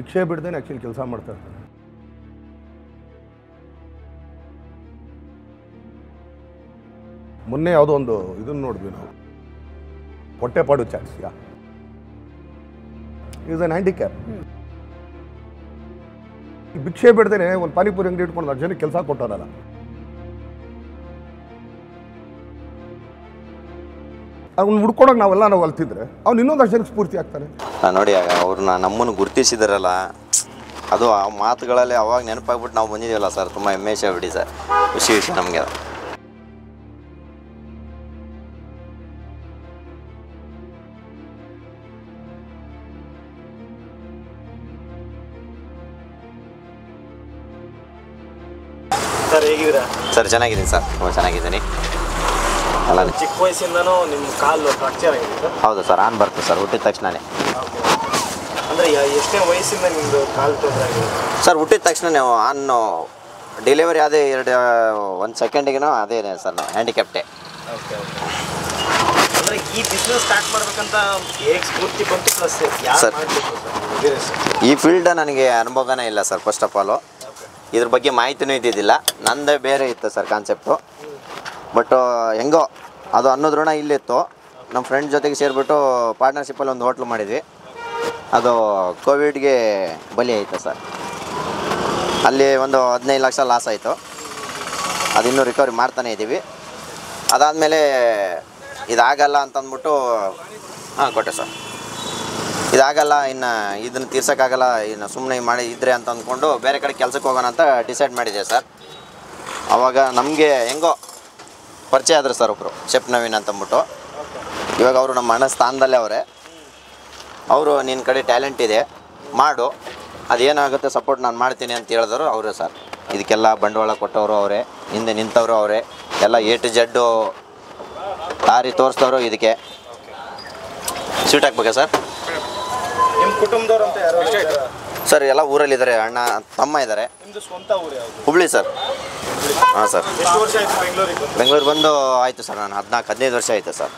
ಭಿಕ್ಷೆ ಬಿಡ್ದೇನೆ ಆ್ಯಕ್ಚುಲಿ ಕೆಲಸ ಮಾಡ್ತಾ ಇರ್ತಾನೆ. ಮೊನ್ನೆ ಯಾವುದೋ ಒಂದು ಇದನ್ನು ನೋಡಿದ್ವಿ ನಾವು, ಹೊಟ್ಟೆಪಾಡು ಚಾಟ್ಸ್. Is an handicap. ಭಿಕ್ಷೆ ಬಿಡ್ದೇನೆ ಒಂದು ಪಾನಿಪುರಿ ಅಂಗಡಿ ಇಟ್ಕೊಂಡು 10 ಜನಕ್ಕೆ ಕೆಲಸ ಕೊಟ್ಟವನಲ್ಲ. ಅವ್ನು ಹುಡ್ಕೊಳಕ್ಕೆ ನಾವೆಲ್ಲ ನಾವು ಅಲ್ತಿದ್ರೆ ಅವ್ನು ಇನ್ನೊಂದು 10 ಜನಕ್ಕೆ ಸ್ಫೂರ್ತಿ ಆಗ್ತಾನೆ. ನೋಡಿ ಅವ್ರನ್ನ ನಮ್ಮನ್ನು ಗುರುತಿಸಿದಾರಲ್ಲ, ಅದು ಆ ಮಾತುಗಳಲ್ಲಿ ಅವಾಗ ನೆನಪಾಗ್ಬಿಟ್ಟು ನಾವು ಬಂದಿದ್ದೀವಲ್ಲ ಸರ್, ತುಂಬ ಹೆಮ್ಮೆ ಬಿಡಿ ಸರ್, ಖುಷಿ ವಿಷಯ ನಮಗೆ. ಸರ್ ಹೇಗಿದ್ದೀರಾ? ಸರ್ ಚೆನ್ನಾಗಿದ್ದೀನಿ ಸರ್, ತುಂಬ ಚೆನ್ನಾಗಿದ್ದೀನಿ. ಅಲ್ಲ ಚಿಕ್ಕ ವಯಸ್ಸಿಂದನೂ ನಿಮ್ಮ ಕಾಲು ಫ್ರಾಕ್ಚರ್ ಆಗಿದೆ ಸರ್? ಹೌದು ಸರ್, ಆನ್ ಬರ್ತದೆ ಸರ್ ಹುಟ್ಟಿದ ತಕ್ಷಣವೇ. ಅಂದರೆ ಎಷ್ಟೇ ವಯಸ್ಸಿಂದ ನಿಮ್ಮದು ಕಾಲು ತೊಂದರೆ ಆಗಿದೆ ಸರ್? ಹುಟ್ಟಿದ ತಕ್ಷಣ ಆನ್ ಡೆಲಿವರಿ ಅದೇ 1 ಸೆಕೆಂಡಿಗೂ ಅದೇ ಸರ್, ನಾವು ಹ್ಯಾಂಡಿಕ್ಯಾಪ್ಟೇ. Okay okay. ಅಂದರೆ ಈ ಬಿಸ್ನೆಸ್ ಸ್ಟಾರ್ಟ್ ಮಾಡ್ಬೇಕಂತ ಹೇಗೆ ಸ್ಫೂರ್ತಿ ಬಂತು, ಪ್ಲಸ್ ಯಾರು ಮಾಡಬೇಕು ಸರ್? ಈ ಫೀಲ್ಡ್ ನನಗೆ ಅನುಭವನೇ ಇಲ್ಲ ಸರ್. ಫಸ್ಟ್ ಆಫ್ ಆಲು ಇದ್ರ ಬಗ್ಗೆ ಮಾಹಿತಿನೂ ಇದ್ದಿದ್ದಿಲ್ಲ, ನಂದೇ ಬೇರೆ ಇತ್ತು ಸರ್ ಕಾನ್ಸೆಪ್ಟು. ಬಟ್ ಹೆಂಗೋ ಅದು ಅನ್ನೋದ್ರಣ ಇಲ್ಲಿತ್ತು. ನಮ್ಮ ಫ್ರೆಂಡ್ ಜೊತೆಗೆ ಸೇರಿಬಿಟ್ಟು ಪಾರ್ಟ್ನರ್ಶಿಪ್ಪಲ್ಲಿ ಒಂದು ಹೋಟ್ಲು ಮಾಡಿದ್ವಿ. ಅದು ಕೋವಿಡ್ಗೆ ಬಲಿ ಆಯಿತು ಸರ್. ಅಲ್ಲಿ ಒಂದು 15 ಲಕ್ಷ ಲಾಸ್ ಆಯಿತು. ಅದಿನ್ನೂ ರಿಕವರಿ ಮಾಡ್ತಾನೇ ಇದ್ದೀವಿ. ಅದಾದಮೇಲೆ ಇದಾಗಲ್ಲ ಅಂತಂದ್ಬಿಟ್ಟು ಕೊಟ್ಟೆ ಸರ್. ಇದಾಗಲ್ಲ, ಇನ್ನು ಇದನ್ನು ತೀರ್ಸೋಕ್ಕಾಗಲ್ಲ, ಇನ್ನು ಸುಮ್ಮನೆ ಮಾಡಿ ಇದ್ರೆ ಅಂತ ಅಂದ್ಕೊಂಡು ಬೇರೆ ಕಡೆ ಕೆಲಸಕ್ಕೆ ಹೋಗೋಣ ಅಂತ ಡಿಸೈಡ್ ಮಾಡಿದೆ ಸರ್. ಆವಾಗ ನಮಗೆ ಹೆಂಗೋ ಪರಿಚಯ ಆದರು ಸರ್ ಒಬ್ಬರು, ಶೆಫ್ ನವೀನ್ ಅಂತಂದ್ಬಿಟ್ಟು. ಇವಾಗ ಅವರು ನಮ್ಮ ಅಣ್ಣ ಸ್ಥಾನದಲ್ಲೇ ಅವರೇ. ಅವರು ನಿನ್ನ ಕಡೆ ಟ್ಯಾಲೆಂಟ್ ಇದೆ ಮಾಡು, ಅದೇನಾಗುತ್ತೆ ಸಪೋರ್ಟ್ ನಾನು ಮಾಡ್ತೀನಿ ಅಂತ ಹೇಳಿದವರು ಅವರೇ ಸರ್. ಇದಕ್ಕೆಲ್ಲ ಬಂಡವಾಳ ಕೊಟ್ಟವರು ಅವರೇ, ಹಿಂದೆ ನಿಂತವರು ಅವರೇ, ಎಲ್ಲ A to Z ದಾರಿ ತೋರಿಸಿದವರು ಇದಕ್ಕೆ. ಸ್ವೀಟ್ ಹಾಕ್ಬೇಕಾ ಸರ್? ನಿಮ್ಮ ಕುಟುಂಬದವ್ರು ಅಂತ ಯಾರು ಸರ್? ಎಲ್ಲ ಊರಲ್ಲಿದ್ದಾರೆ, ಅಣ್ಣ ತಮ್ಮ ಇದ್ದಾರೆ. ನಿಮ್ಮದು ಸ್ವಂತ ಊರು ಯಾವುದು? ಹುಬ್ಳಿ ಸರ್. ಹಾಂ ಸರ್. ಎಷ್ಟು ವರ್ಷ ಆಯಿತು ಬೆಂಗಳೂರಿಗೆ ಬಂದು? ಬೆಂಗಳೂರು ಬಂದು ಆಯಿತು ಸರ್, ನಾನು 14-15 ವರ್ಷ ಆಯಿತು ಸರ್.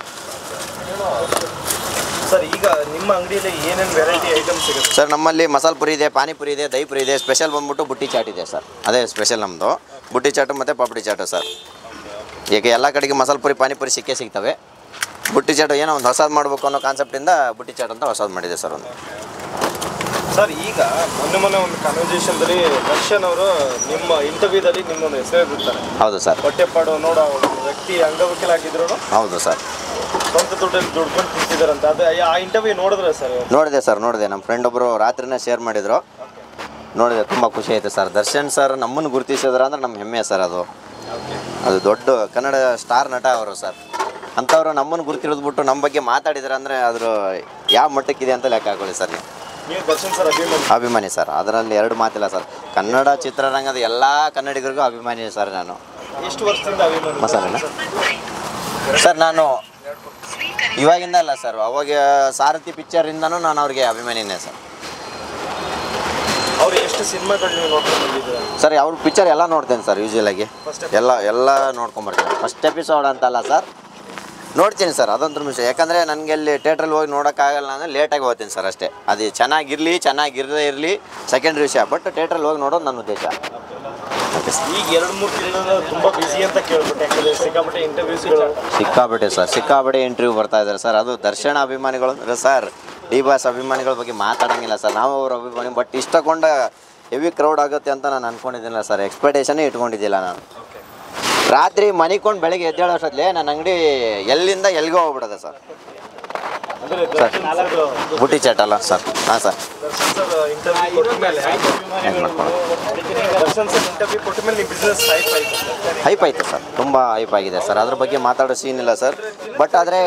ಸರ್ ಈಗ ನಿಮ್ಮ ಅಂಗಡಿಯಲ್ಲಿ ಏನೇನು ವೆರೈಟಿ ಐಟಮ್ಸ್ ಸಿಗುತ್ತೆ ಸರ್? ನಮ್ಮಲ್ಲಿ ಮಸಾಲೆ ಪುರಿ ಇದೆ, ಪಾನಿಪುರಿ ಇದೆ, ದಹಿ ಪುರಿ ಇದೆ. ಸ್ಪೆಷಲ್ ಬಂದ್ಬಿಟ್ಟು ಬುಟ್ಟಿ ಚಾಟ್ ಇದೆ ಸರ್, ಅದೇ ಸ್ಪೆಷಲ್ ನಮ್ಮದು. ಬುಟ್ಟಿ ಚಾಟು ಮತ್ತು ಪಾಪಡಿ ಚಾಟು ಸರ್. ಈಗ ಎಲ್ಲ ಕಡೆಗೆ ಮಸಾಲೆ ಪುರಿ ಪಾನಿಪುರಿ ಸಿಗ್ತವೆ. ಬುಟ್ಟಿ ಚಾಟು ಏನೋ ಒಂದು ಹೊಸದು ಮಾಡಬೇಕು ಅನ್ನೋ ಕಾನ್ಸೆಪ್ಟಿಂದ ಬುಟ್ಟಿ ಚಾಟ್ ಅಂತ ಹೊಸದು ಮಾಡಿದೆ ಸರ್ ಒಂದು. ಸರ್ ಈಗ ಮೊನ್ನೆ ಒಂದು ಕನ್ವರ್ಸೇಷನ್ದಲ್ಲಿ ದರ್ಶನ್ ಅವರು ನಿಮ್ಮ ಇಂಟರ್ವ್ಯೂದಲ್ಲಿ ನಿಮ್ಮೊಂದು ಹೆಸರು ಬಿಡ್ತಾರೆ. ಹೌದು ಸರ್. ಹೊಟ್ಟೆಪಾಡು ನೋಡೋ ವ್ಯಕ್ತಿ ಅಂಗವಿಕಲಾಗಿದ್ರು ಹೌದು ಸರ್. ಸ್ವಂತ ದುಡ್ಡಲ್ಲಿ ದುಡ್ಕೊಂಡು ತಿಂತಿದ್ದಾರಂತ, ಅದು ಆ ಇಂಟರ್ವ್ಯೂ ನೋಡಿದ್ರೆ ಸರ್? ನೋಡಿದೆ. ನಮ್ಮ ಫ್ರೆಂಡ್ ಒಬ್ಬರು ರಾತ್ರಿನೇ ಶೇರ್ ಮಾಡಿದರು, ನೋಡಿದೆ. ತುಂಬ ಖುಷಿ ಆಯಿತು ಸರ್. ದರ್ಶನ್ ಸರ್ ನಮ್ಮನ್ನು ಗುರುತಿಸಿದ್ರೆ ಅಂದರೆ ನಮ್ಮ ಹೆಮ್ಮೆ ಸರ್. ಅದು ದೊಡ್ಡ ಕನ್ನಡ ಸ್ಟಾರ್ ನಟ ಅವರು ಸರ್. ಅಂಥವ್ರು ನಮ್ಮನ್ನು ಗುರುತಿರೋದ್ಬಿಟ್ಟು ನಮ್ಮ ಬಗ್ಗೆ ಮಾತಾಡಿದ್ರೆ ಅಂದರೆ ಅದ್ರ ಯಾವ ಮಟ್ಟಕ್ಕಿದೆ ಅಂತ ಲೆಕ್ಕ ಹಾಕೊಳ್ಳಿ ಸರ್. ನೀವು ದರ್ಶನ್ ಸರ್ ಅಭಿಮಾನಿ ಸರ್, ಅದರಲ್ಲಿ 2 ಮಾತಿಲ್ಲ ಸರ್. ಕನ್ನಡ ಚಿತ್ರರಂಗದ ಎಲ್ಲ ಕನ್ನಡಿಗರಿಗೂ ಅಭಿಮಾನಿ ಸರ್ ನಾನು. ಎಷ್ಟು ವರ್ಷದಿಂದ ಅಭಿಮಾನಿ? ಮಸಾಲೆನ ಸರ್? ನಾನು ಇವಾಗಿಂದ ಅಲ್ಲ ಸರ್, ಅವಾಗ ಸಾರಥಿ ಪಿಕ್ಚರಿಂದನೂ ನಾನು ಅವ್ರಿಗೆ ಅಭಿಮಾನಿನೇ ಸರ್. ಅವ್ರು ಎಷ್ಟು ಸಿನಿಮಾಗಳು ನೀವು ನೋಡ್ಕೊಂಡು ಬಂದಿದ್ದೀರಾ ಸರ್? ಅವ್ರ ಪಿಕ್ಚರ್ ಎಲ್ಲ ನೋಡ್ತೇನೆ ಸರ್, ಯೂಶುವಲಾಗಿ ಎಲ್ಲ ನೋಡ್ಕೊಂಬರ್ತೀನಿ. ಫಸ್ಟ್ ಎಪಿಸೋಡ್ ಅಂತಲ್ಲ ಸರ್, ನೋಡ್ತೀನಿ ಸರ್. ಅದೊಂದು ವಿಷಯ, ಯಾಕಂದರೆ ನನಗೆ ಅಲ್ಲಿ ಥಿಯೇಟ್ರಲ್ಲಿ ಹೋಗಿ ನೋಡೋಕ್ಕಾಗಲ್ಲ ಅಂದರೆ ಲೇಟಾಗಿ ಹೋಗ್ತೀನಿ ಸರ್ ಅಷ್ಟೇ. ಅದು ಚೆನ್ನಾಗಿರದೇ ಇರಲಿ ಸೆಕೆಂಡ್ರಿ ವಿಷಯ, ಬಟ್ ಥಿಯೇಟ್ರಲ್ಲಿ ಹೋಗಿ ನೋಡೋದು ನನ್ನ ಉದ್ದೇಶ. ಈಗ 2-3 ದಿನದಿಂದ ತುಂಬ ಬಿಸಿ ಅಂತ ಕೇಳ್ಬಿಟ್ಟೆ, ಯಾಕಂದರೆ ಸಿಕ್ಕಾಪಟ್ಟೆ ಇಂಟರ್ವ್ಯೂಸ್ಗಳು ಸಿಕ್ಕಾಪಟ್ಟೆ ಇಂಟರ್ವ್ಯೂ ಬರ್ತಾ ಇದ್ದಾರೆ ಸರ್. ಅದು ದರ್ಶನ ಅಭಿಮಾನಿಗಳು ಅಂದರೆ ಸರ್, ಡಿ ಬಾಸ್ ಅಭಿಮಾನಿಗಳ ಬಗ್ಗೆ ಮಾತಾಡೋಂಗಿಲ್ಲ ಸರ್. ನಾವು ಅವ್ರ ಅಭಿಮಾನಿ, ಬಟ್ ಇಷ್ಟಕೊಂಡ ಹೆವಿ ಕ್ರೌಡ್ ಆಗುತ್ತೆ ಅಂತ ನಾನು ಅಂದ್ಕೊಂಡಿದ್ದಿಲ್ಲ ಸರ್. ಎಕ್ಸ್ಪೆಕ್ಟೇಷನ್ನೇ ಇಟ್ಕೊಂಡಿದ್ದಿಲ್ಲ ನಾನು. ರಾತ್ರಿ ಮನಿಕೊಂಡು ಬೆಳಗ್ಗೆ ಎದ್ದೇಳೋ ಅಷ್ಟೊತ್ತಲ್ಲಿ ನನ್ನ ಅಂಗಡಿ ಎಲ್ಲಿಂದ ಎಲ್ಲಿಗೋ ಹೋಗ್ಬಿಡೋದೆ ಸರ್. ಬುಟ್ಟಿ ಚಾಟ್ ಅಲ್ಲ ಸರ್? ಹಾಂ ಸರ್. ಹೈಪ್ ಆಯಿತು ಸರ್, ತುಂಬ ಹೈಪ್ ಆಗಿದೆ ಸರ್. ಅದ್ರ ಬಗ್ಗೆ ಮಾತಾಡೋ ಸೀನ್ ಇಲ್ಲ ಸರ್. ಬಟ್ ಆದರೆ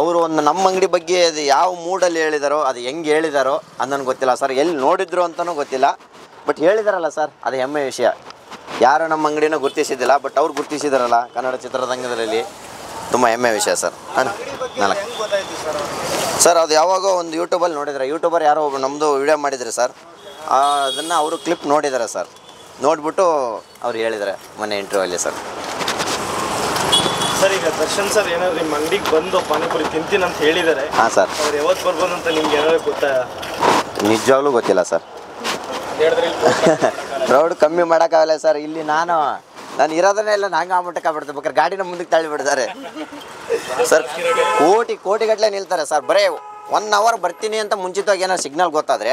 ಅವರು ಒಂದು ನಮ್ಮ ಅಂಗಡಿ ಬಗ್ಗೆ ಅದು ಯಾವ ಮೂಡಲ್ಲಿ ಹೇಳಿದಾರೋ, ಅದು ಹೆಂಗೆ ಹೇಳಿದಾರೋ ಅದು ನನಗೆ ಗೊತ್ತಿಲ್ಲ ಸರ್. ಎಲ್ಲಿ ನೋಡಿದ್ರು ಅಂತಲೂ ಗೊತ್ತಿಲ್ಲ, ಬಟ್ ಹೇಳಿದಾರಲ್ಲ ಸರ್, ಅದು ಹೆಮ್ಮೆ ವಿಷಯ. ಯಾರು ನಮ್ಮ ಅಂಗಡಿನ ಗುರುತಿಸಿದ್ದಿಲ್ಲ, ಬಟ್ ಅವ್ರು ಗುರುತಿಸಿದಾರಲ್ಲ ಕನ್ನಡ ಚಿತ್ರರಂಗದಲ್ಲಿ, ತುಂಬ ಹೆಮ್ಮೆ ವಿಷಯ ಸರ್. 4 ಸರ್, ಅದು ಯಾವಾಗೋ ಒಂದು ಯೂಟ್ಯೂಬಲ್ಲಿ ನೋಡಿದ್ದಾರೆ. ಯೂಟ್ಯೂಬರ್ ಯಾರೋ ಒಬ್ಬರು ನಮ್ಮದು ವಿಡಿಯೋ ಮಾಡಿದ್ದಾರೆ ಸರ್. ಅದನ್ನು ಅವರು ಕ್ಲಿಪ್ ನೋಡಿದ್ದಾರೆ ಸರ್. ನೋಡಿಬಿಟ್ಟು ಅವ್ರು ಹೇಳಿದ್ದಾರೆ ಮೊನ್ನೆ ಇಂಟರ್ವ್ಯೂಲ್ಲಿ ಸರ್. ಸರ್ ಈಗ ದರ್ಶನ್ ಸರ್ ಏನಾದ್ರು ನಿಮ್ಮ ಅಂಗಡಿಗೆ ಬಂದು ಪಾನಿಪುರಿ ತಿಂತೀನಿ ಅಂತ ಹೇಳಿದ್ದಾರೆ. ಹಾಂ ಸರ್. ಅವ್ರು ಯಾವತ್ತು ಬರ್ಬೋದು ಅಂತ ನಿಮ್ಗೆ ಏನಾದ್ರು ಗೊತ್ತಾ? ನಿಜವಾಗ್ಲೂ ಗೊತ್ತಿಲ್ಲ ಸರ್. ಕ್ರೌಡ್ ಕಮ್ಮಿ ಮಾಡೋಕ್ಕಾಗಲ್ಲ ಸರ್. ಇಲ್ಲಿ ನಾನು ಇರೋದನ್ನೇ ಇಲ್ಲ, ನಂಗೆ ಆಗ್ಬಿಟ್ಟಕ್ಕೆ ಆಗ್ಬಿಡ್ತಾರೆ, ಬೇಕಾದ್ರೆ ಗಾಡಿನ ಮುಂದಕ್ಕೆ ತಳ್ಳಿ ಬಿಡ್ತಾರೆ ಸರ್. ಕೋಟಿಗಟ್ಟಲೆ ನಿಲ್ತಾರೆ ಸರ್. ಬರೀ 1 ಅವರ್ ಬರ್ತೀನಿ ಅಂತ ಮುಂಚಿತವಾಗಿ ಏನೋ ಸಿಗ್ನಲ್ ಗೊತ್ತಾದರೆ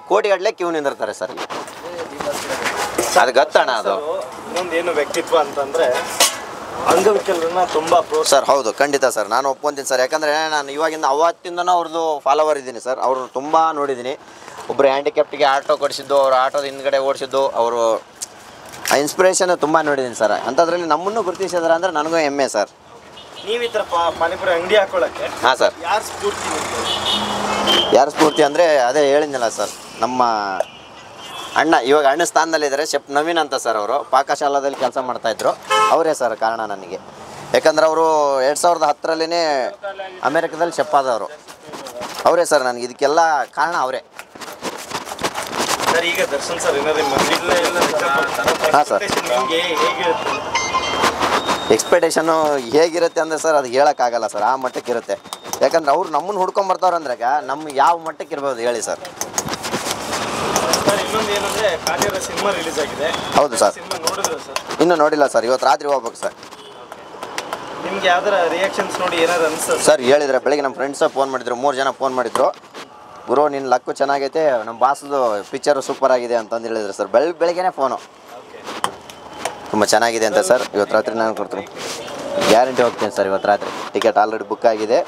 ಕೋಟಿಗಟ್ಟಲೆ ಕ್ಯೂ ನಿಂದಿರ್ತಾರೆ ಸರ್. ಅದು ಗೊತ್ತಣ್ಣ. ಅದು ಇನ್ನೊಂದೇನು ವ್ಯಕ್ತಿತ್ವ ಅಂತಂದರೆ ಅಂಗವಿಕಲರನ್ನ ತುಂಬ ಸರ್. ಹೌದು, ಖಂಡಿತ ಸರ್, ನಾನು ಒಪ್ಕೊಂತೀನಿ ಸರ್. ಯಾಕಂದರೆ ನಾನು ಇವಾಗಿಂದ ಅವತ್ತಿಂದನೂ ಅವ್ರದ್ದು ಫಾಲೋವರ್ ಇದ್ದೀನಿ ಸರ್. ಅವರು ತುಂಬ ನೋಡಿದ್ದೀನಿ. ಒಬ್ಬರು ಹ್ಯಾಂಡಿಕ್ಯಾಪ್ಟಿಗೆ ಆಟೋ ಕೊಡಿಸಿದ್ದು, ಅವರು ಆಟೋದ ಹಿಂದ್ಗಡೆ ಓಡಿಸಿದ್ದು, ಅವರು ಇನ್ಸ್ಪಿರೇಷನ್ ತುಂಬ ನೋಡಿದ್ದೀನಿ ಸರ್. ಅಂಥದ್ರಲ್ಲಿ ನಮ್ಮನ್ನು ಗುರುತಿಸಿದಾರೆ ಅಂದರೆ ನನಗೂ ಹೆಮ್ಮೆ ಸರ್. ನೀವು ಈ ಥರ ಪಾನಿಪುರಿ ಅಂಗಡಿ ಹಾಕೊಳ್ಳೋಕ್ಕೆ ಹಾಂ ಸರ್. ಯಾರು ಸ್ಫೂರ್ತಿ ಅಂದರೆ ಅದೇ ಹೇಳಿದ್ನಲ್ಲ ಸರ್, ನಮ್ಮ ಅಣ್ಣ, ಇವಾಗ ಅಣ್ಣ ಸ್ಥಾನದಲ್ಲಿದ್ದಾರೆ, ಶೆಫ್ ನವೀನ್ ಅಂತ ಸರ್. ಅವರು ಪಾಕಶಾಲಾದಲ್ಲಿ ಕೆಲಸ ಮಾಡ್ತಾಯಿದ್ರು. ಅವರೇ ಸರ್ ಕಾರಣ ನನಗೆ. ಯಾಕಂದ್ರೆ ಅವರು 2010ರಲ್ಲೇ ಅಮೇರಿಕಾದಲ್ಲಿ ಶೆಫ್ ಆದವರು. ಅವರೇ ಸರ್ ನನಗೆ ಇದಕ್ಕೆಲ್ಲ ಕಾರಣ ಅವರೇ ಸರ್. ಈಗ ದರ್ಶನ್ ಸರ್ ಹಾಂ ಸರ್. ಎಕ್ಸ್ಪೆಕ್ಟೇಷನು ಹೇಗಿರುತ್ತೆ ಅಂದರೆ ಸರ್, ಅದು ಹೇಳೋಕ್ಕಾಗಲ್ಲ ಸರ್. ಆ ಮಟ್ಟಕ್ಕೆ ಇರುತ್ತೆ. ಯಾಕಂದ್ರೆ ಅವ್ರು ನಮ್ಮನ್ನು ಹುಡ್ಕೊಂಬರ್ತಾವ್ರು ಅಂದ್ರಾಗ ನಮ್ಮ ಯಾವ ಮಟ್ಟಕ್ಕೆ ಇರ್ಬೋದು ಹೇಳಿ ಸರ್. ಇನ್ನೊಂದು ಏನಂದರೆ ಕಾಲಿರ ಸಿನಿಮಾ ರಿಲೀಸ್ ಆಗಿದೆ. ಹೌದು ಸರ್. ಸಿನಿಮಾ ನೋಡಿದ್ರೆ ಸರ್? ಇನ್ನೂ ನೋಡಿಲ್ಲ ಸರ್. ಇವತ್ತು ರಾತ್ರಿ ಹೋಗ್ಬೇಕು ಸರ್. ನಿಮ್ಗೆ ಯಾವ್ದಾರ ರಿಯಾಕ್ಷನ್ಸ್ ನೋಡಿ ಏನಾದ್ರು ಅನ್ಸುತ್ತೆ ಸರ್? ಹೇಳಿದ್ರೆ ಬೆಳಗ್ಗೆ ನಮ್ಮ ಫ್ರೆಂಡ್ಸ ಫೋನ್ ಮಾಡಿದ್ರು, 3 ಜನ ಫೋನ್ ಮಾಡಿದ್ರು. ಗುರು ನಿನ್ನ ಲಕ್ಕು ಚೆನ್ನಾಗೈತೆ, ನಮ್ಮ ಬಾಸ್ದು ಪಿಕ್ಚರು ಸೂಪರ್ ಆಗಿದೆ ಅಂತಂದು ಹೇಳಿದ್ರು ಸರ್. ಬೆಳಗ್ಗೆನೇ ಫೋನು ತುಂಬ ಚೆನ್ನಾಗಿದೆ ಅಂತ ಸರ್. ಇವತ್ತು ರಾತ್ರಿ ನಾನು ಕೊಡ್ತೀನಿ, ಗ್ಯಾರಂಟಿ ಹೋಗ್ತೀನಿ ಸರ್. ಇವತ್ತು ರಾತ್ರಿ ಟಿಕೆಟ್ ಆಲ್ರೆಡಿ ಬುಕ್ ಆಗಿದೆ.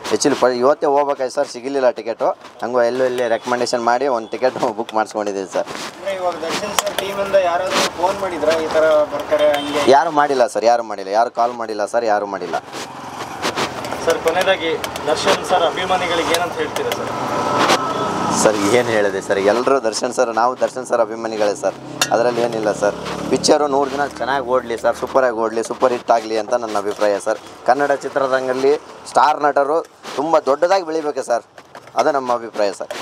ಆ್ಯಕ್ಚುಲಿ ಇವತ್ತೇ ಹೋಗ್ಬೇಕಾಯ್ತು ಸರ್, ಸಿಗಲಿಲ್ಲ ಟಿಕೆಟು. ಹಂಗೂ ಎಲ್ಲೂ ರೆಕಮೆಂಡೇಶನ್ ಮಾಡಿ ಒಂದು ಟಿಕೆಟ್ ಬುಕ್ ಮಾಡಿಸ್ಕೊಂಡಿದ್ದೀವಿ ಸರ್. ಇವಾಗ ದರ್ಶನ್ ಸರ್ ಟೀಮಿಂದ ಯಾರಾದರೂ ಫೋನ್ ಮಾಡಿದ್ರಾ ಈ ಥರ ಬರ್ತಾರೆ ಹಂಗೆ? ಯಾರು ಮಾಡಿಲ್ಲ ಸರ್, ಯಾರು ಮಾಡಿಲ್ಲ. ಯಾರು ಕಾಲ್ ಮಾಡಿಲ್ಲ ಸರ್, ಯಾರು ಮಾಡಿಲ್ಲ ಸರ್. ಕೊನೆಯದಾಗಿ ದರ್ಶನ್ ಸರ್ ಅಭಿಮಾನಿಗಳಿಗೆ ಏನಂತ ಹೇಳ್ತೀರಾ ಸರ್? ಸರ್ ಏನು ಹೇಳಿದೆ ಸರ್, ಎಲ್ಲರೂ ದರ್ಶನ್ ಸರ್, ನಾವು ದರ್ಶನ್ ಸರ್ ಅಭಿಮಾನಿಗಳೇ ಸರ್. ಅದರಲ್ಲಿ ಏನಿಲ್ಲ ಸರ್. ಪಿಕ್ಚರು 100 ದಿನ ಚೆನ್ನಾಗಿ ಓಡಲಿ ಸರ್, ಸೂಪರಾಗಿ ಓಡಲಿ, ಸೂಪರ್ ಹಿಟ್ ಆಗಲಿ ಅಂತ ನನ್ನ ಅಭಿಪ್ರಾಯ ಸರ್. ಕನ್ನಡ ಚಿತ್ರರಂಗದಲ್ಲಿ ಸ್ಟಾರ್ ನಟರು ತುಂಬ ದೊಡ್ಡದಾಗಿ ಬೆಳಿಬೇಕು ಸರ್, ಅದು ನಮ್ಮ ಅಭಿಪ್ರಾಯ ಸರ್.